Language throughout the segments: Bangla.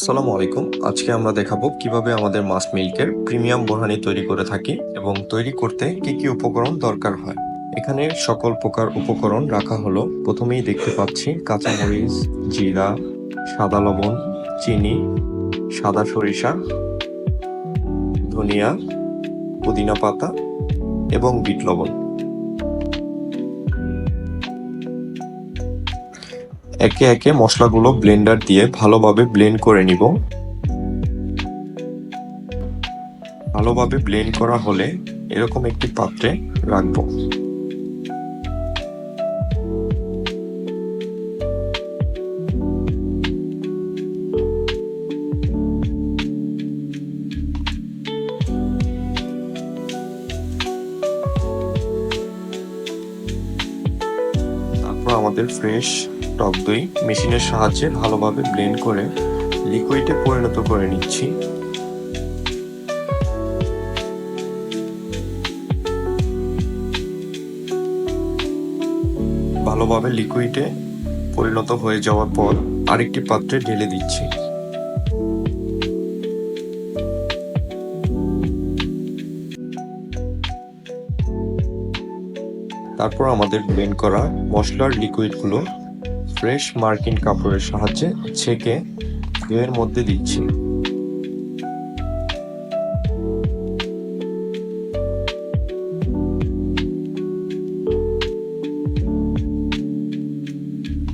আসসালামু আলাইকুম। আজকে আমরা দেখাবো কিভাবে আমাদের মাস মিল্কের প্রিমিয়াম বোরহানি তৈরি করে থাকি এবং তৈরি করতে কি কি উপকরণ দরকার হয়। এখানে সকল প্রকার উপকরণ রাখা হলো। প্রথমেই দেখতে পাচ্ছি কাঁচামরিচ, জিরা, সাদা লবণ, চিনি, সাদা সরিষা, ধনিয়া, পুদিনা পাতা এবং বিট লবণ। একে একে মশলাগুলো ব্লেন্ডার দিয়ে ভালোভাবে ব্লেন্ড করে নিব। ভালোভাবে ব্লেন্ড করা হলে এরকম একটি পাত্রে রাখবো। তারপর আমাদের ফ্রেশ টক দই মেশিনের সাহায্যে ভালোভাবে ব্লেন্ড করে লিকুইডে পরিণত করে নিচ্ছি। ভালোভাবে লিকুইডে পরিণত হয়ে যাওয়ার পর আরেকটি পাত্রে ঢেলে দিচ্ছি। তারপর আমাদের ব্লেন্ড করা মশলার লিকুইডগুলো ফ্রেশ মার্কিন কাপড়ের সাহায্যে ছেঁকে দইয়ের মধ্যে দিচ্ছি।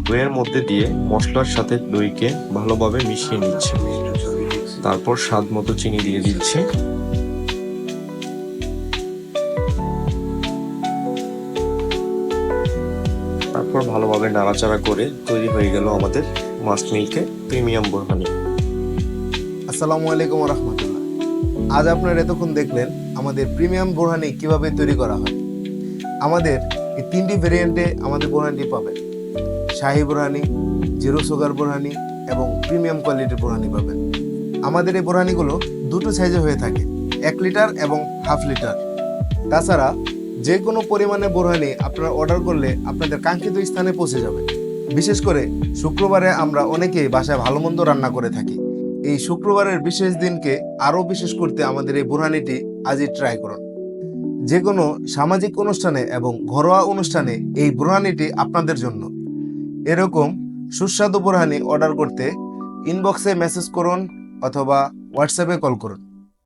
দইয়ের মধ্যে দিয়ে মশলার সাথে দইকে ভালোভাবে মিশিয়ে নিচ্ছি। তারপর স্বাদ মতো চিনি দিয়ে দিচ্ছি। তারপর ভালোভাবে নাড়াচাড়া করে তৈরি হয়ে গেল আমাদের মাস মিল্কের প্রিমিয়াম বোরহানি। আসসালামু আলাইকুম রহমতুল্লাহ। আজ আপনারা এতক্ষণ দেখলেন আমাদের প্রিমিয়াম বোরহানি কিভাবে তৈরি করা হয়। আমাদের এই তিনটি ভেরিয়েন্টে আমাদের বোরহানিটি পাবেন। শাহী বোরহানি, জিরো সুগার বোরহানি এবং প্রিমিয়াম কোয়ালিটির বোরহানি পাবেন। আমাদের এই বোরহানিগুলো দুটো সাইজে হয়ে থাকে, 1 লিটার এবং হাফ লিটার। তাছাড়া যে কোনো পরিমাণে বোরহানি আপনারা অর্ডার করলে আপনাদের কাঙ্ক্ষিত স্থানে পৌঁছে যাবে। বিশেষ করে শুক্রবারে আমরা অনেকেই বাসায় ভালো মন্দ রান্না করে থাকি। এই শুক্রবারের বিশেষ দিনকে আরও বিশেষ করতে আমাদের এই বোরহানিটি আজই ট্রাই করুন। যে কোনো সামাজিক অনুষ্ঠানে এবং ঘরোয়া অনুষ্ঠানে এই বোরহানিটি আপনাদের জন্য। এরকম সুস্বাদু বোরহানি অর্ডার করতে ইনবক্সে মেসেজ করুন অথবা হোয়াটসঅ্যাপে কল করুন।